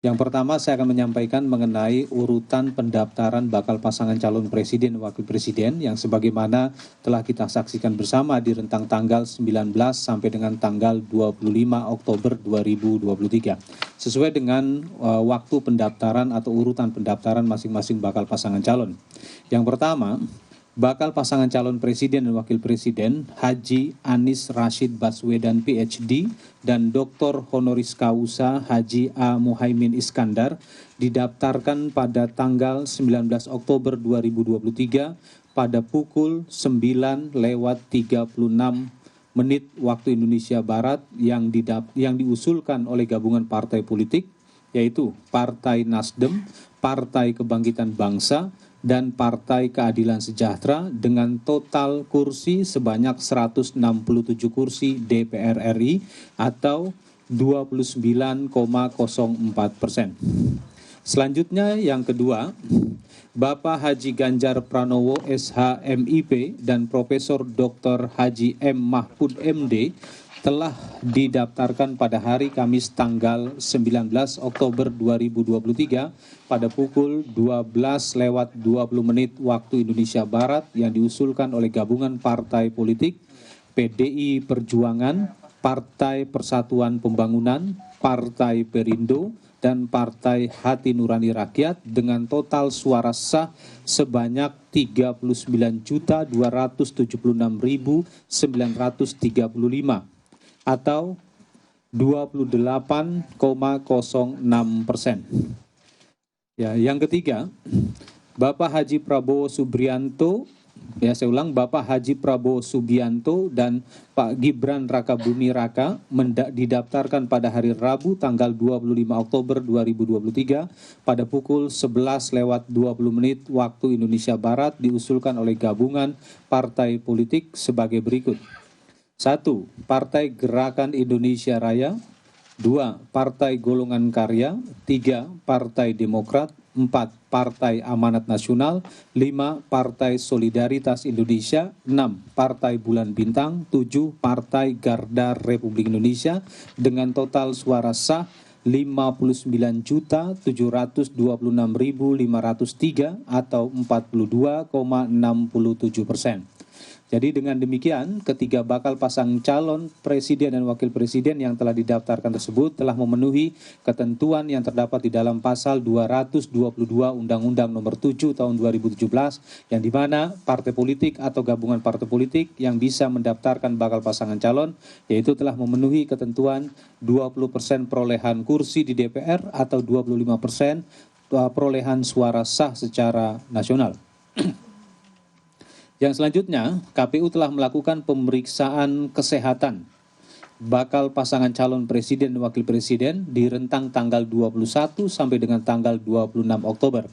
Yang pertama saya akan menyampaikan mengenai urutan pendaftaran bakal pasangan calon presiden dan wakil presiden yang sebagaimana telah kita saksikan bersama di rentang tanggal 19 sampai dengan tanggal 25 Oktober 2023. Sesuai dengan waktu pendaftaran atau urutan pendaftaran masing-masing bakal pasangan calon. Yang pertama, bakal pasangan calon presiden dan wakil presiden Haji Anies Rashid Baswedan PhD dan Dr. Honoris Causa Haji A. Muhaimin Iskandar didaftarkan pada tanggal 19 Oktober 2023 pada pukul 9:36 waktu Indonesia Barat yang diusulkan oleh gabungan partai politik yaitu Partai Nasdem, Partai Kebangkitan Bangsa, dan Partai Keadilan Sejahtera dengan total kursi sebanyak 167 kursi DPR RI atau 29,04%. Selanjutnya yang kedua, Bapak Haji Ganjar Pranowo SH MIP dan Profesor Dr. Haji M. Mahfud MD telah didaftarkan pada hari Kamis tanggal 19 Oktober 2023 pada pukul 12:20 waktu Indonesia Barat yang diusulkan oleh gabungan partai politik PDI Perjuangan, Partai Persatuan Pembangunan, Partai Perindo, dan Partai Hati Nurani Rakyat dengan total suara sah sebanyak 39.276.935 atau 28,06%. Ya, yang ketiga, Bapak Haji Prabowo Subianto, Bapak Haji Prabowo Subianto dan Pak Gibran Rakabuming Raka didaftarkan pada hari Rabu tanggal 25 Oktober 2023 pada pukul 11:20 waktu Indonesia Barat diusulkan oleh gabungan partai politik sebagai berikut. 1. Partai Gerakan Indonesia Raya. 2. Partai Golongan Karya. 3. Partai Demokrat. 4. Partai Amanat Nasional. 5. Partai Solidaritas Indonesia. 6. Partai Bulan Bintang. 7. Partai Garda Republik Indonesia dengan total suara sah 59.726.503 atau 42,67%. Jadi dengan demikian, ketiga bakal pasang calon presiden dan wakil presiden yang telah didaftarkan tersebut telah memenuhi ketentuan yang terdapat di dalam pasal 222 Undang-Undang Nomor 7 Tahun 2017 yang dimana partai politik atau gabungan partai politik yang bisa mendaftarkan bakal pasangan calon yaitu telah memenuhi ketentuan 20% perolehan kursi di DPR atau 25% perolehan suara sah secara nasional. Yang selanjutnya, KPU telah melakukan pemeriksaan kesehatan bakal pasangan calon presiden dan wakil presiden di rentang tanggal 21 sampai dengan tanggal 26 Oktober.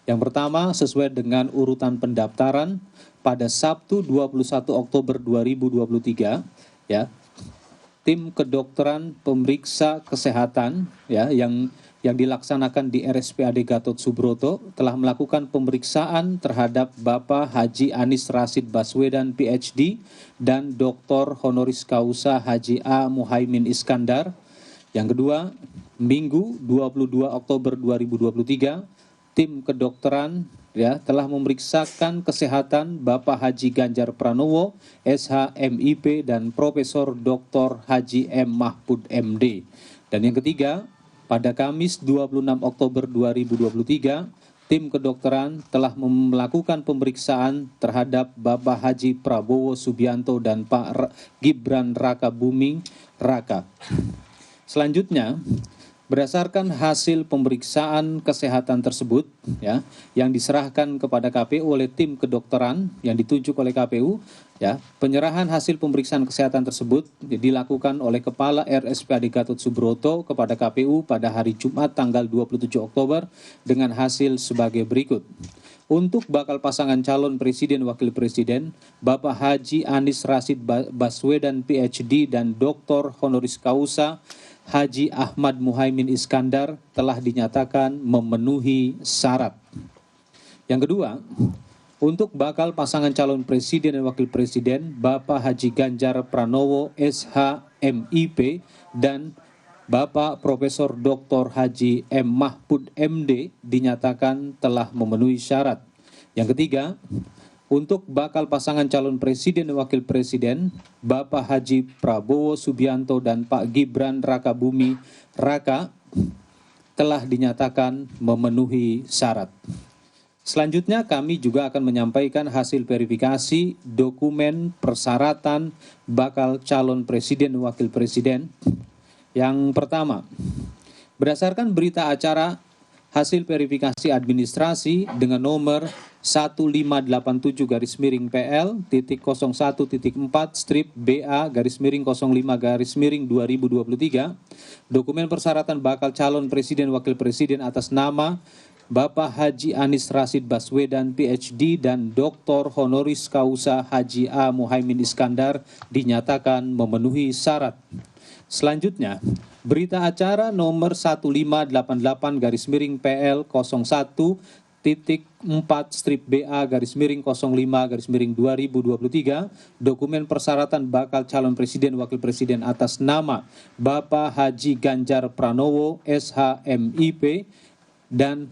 Yang pertama, sesuai dengan urutan pendaftaran pada Sabtu 21 Oktober 2023, ya, tim kedokteran pemeriksa kesehatan yang dilaksanakan di RSPAD Gatot Subroto telah melakukan pemeriksaan terhadap Bapak Haji Anies Rashid Baswedan PhD dan Dr. Honoris Causa Haji A. Muhaimin Iskandar. Yang kedua, Minggu 22 Oktober 2023, tim kedokteran telah memeriksakan kesehatan Bapak Haji Ganjar Pranowo SH MIP dan Profesor Dr. Haji M. Mahfud MD. Dan yang ketiga, pada Kamis 26 Oktober 2023, tim kedokteran telah melakukan pemeriksaan terhadap Bapak Haji Prabowo Subianto dan Pak Gibran Rakabuming Raka. Selanjutnya, berdasarkan hasil pemeriksaan kesehatan tersebut yang diserahkan kepada KPU oleh tim kedokteran yang ditunjuk oleh KPU, penyerahan hasil pemeriksaan kesehatan tersebut dilakukan oleh Kepala RSPAD Gatot Subroto kepada KPU pada hari Jumat tanggal 27 Oktober dengan hasil sebagai berikut. Untuk bakal pasangan calon presiden wakil presiden, Bapak Haji Anies Rashid Baswedan PhD dan Dr. Honoris Causa Haji Ahmad Muhaimin Iskandar telah dinyatakan memenuhi syarat. Yang kedua, untuk bakal pasangan calon presiden dan wakil presiden Bapak Haji Ganjar Pranowo SH MIP dan Bapak Profesor Dr. Haji M. Mahfud MD dinyatakan telah memenuhi syarat. Yang ketiga, untuk bakal pasangan calon presiden dan wakil presiden, Bapak Haji Prabowo Subianto dan Pak Gibran Rakabuming Raka telah dinyatakan memenuhi syarat. Selanjutnya kami juga akan menyampaikan hasil verifikasi dokumen persyaratan bakal calon presiden dan wakil presiden. Yang pertama, berdasarkan berita acara hasil verifikasi administrasi dengan nomor 1587-4/BA-05-2023, dokumen persyaratan bakal calon presiden wakil presiden atas nama Bapak Haji Anies Rashid Baswedan PhD dan Dr. Honoris Causa Haji A. Muhaimin Iskandar dinyatakan memenuhi syarat. Selanjutnya, berita acara nomor 1588-4/BA-05-2023, dokumen persyaratan bakal calon presiden wakil presiden atas nama Bapak Haji Ganjar Pranowo SH.MIP dan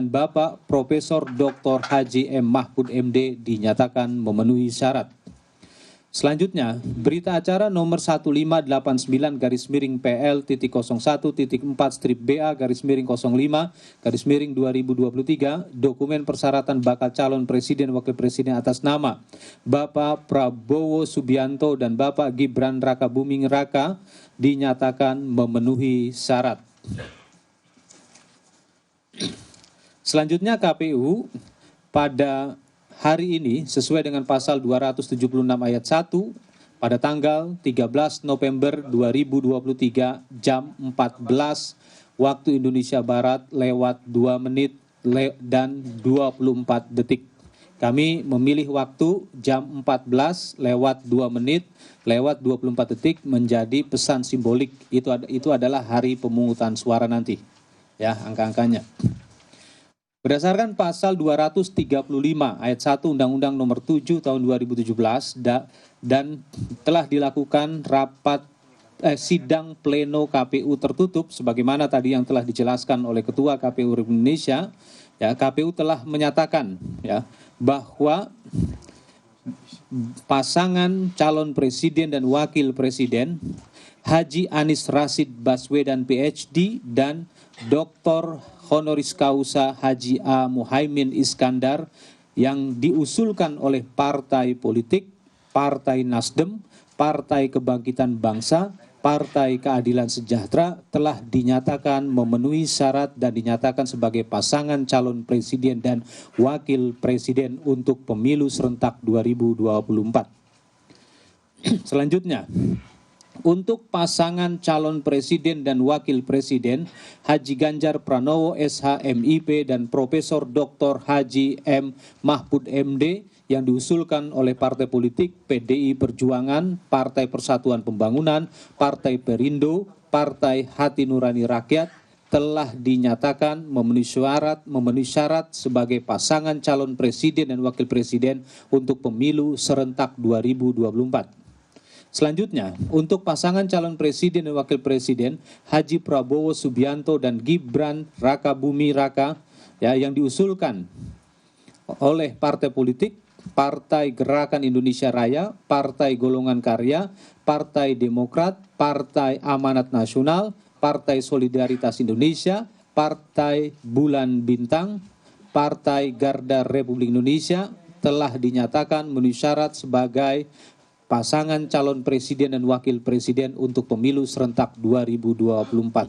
Bapak Profesor Dr. Haji M. Mahfud MD dinyatakan memenuhi syarat. Selanjutnya, berita acara nomor 1589-PL.01.4/BA-05-2023, dokumen persyaratan bakal calon presiden wakil presiden atas nama Bapak Prabowo Subianto dan Bapak Gibran Rakabuming Raka dinyatakan memenuhi syarat. Selanjutnya KPU pada hari ini sesuai dengan pasal 276 ayat 1 pada tanggal 13 November 2023 jam 14 waktu Indonesia Barat lewat 2 menit dan 24 detik. Kami memilih waktu jam 14 lewat 2 menit lewat 24 detik menjadi pesan simbolik. Itu adalah hari pemungutan suara nanti. Ya, angka-angkanya. Berdasarkan pasal 235 ayat 1 Undang-Undang Nomor 7 Tahun 2017 dan telah dilakukan sidang pleno KPU tertutup sebagaimana tadi yang telah dijelaskan oleh Ketua KPU Republik Indonesia, ya, KPU telah menyatakan ya bahwa pasangan calon presiden dan wakil presiden Haji Anies Rashid Baswedan PhD dan Dr. Honoris Causa Haji A. Muhaimin Iskandar yang diusulkan oleh partai politik, Partai Nasdem, Partai Kebangkitan Bangsa, Partai Keadilan Sejahtera telah dinyatakan memenuhi syarat dan dinyatakan sebagai pasangan calon presiden dan wakil presiden untuk pemilu serentak 2024. Selanjutnya, untuk pasangan calon presiden dan wakil presiden Haji Ganjar Pranowo SH.MIP dan Profesor Dr. Haji M. Mahfud MD yang diusulkan oleh partai politik PDI Perjuangan, Partai Persatuan Pembangunan, Partai Perindo, Partai Hati Nurani Rakyat telah dinyatakan memenuhi syarat sebagai pasangan calon presiden dan wakil presiden untuk pemilu serentak 2024. Selanjutnya, untuk pasangan calon presiden dan wakil presiden Haji Prabowo Subianto dan Gibran Rakabuming Raka ya, yang diusulkan oleh partai politik, Partai Gerakan Indonesia Raya, Partai Golongan Karya, Partai Demokrat, Partai Amanat Nasional, Partai Solidaritas Indonesia, Partai Bulan Bintang, Partai Garda Republik Indonesia telah dinyatakan memenuhi syarat sebagai pasangan calon presiden dan wakil presiden untuk pemilu serentak 2024.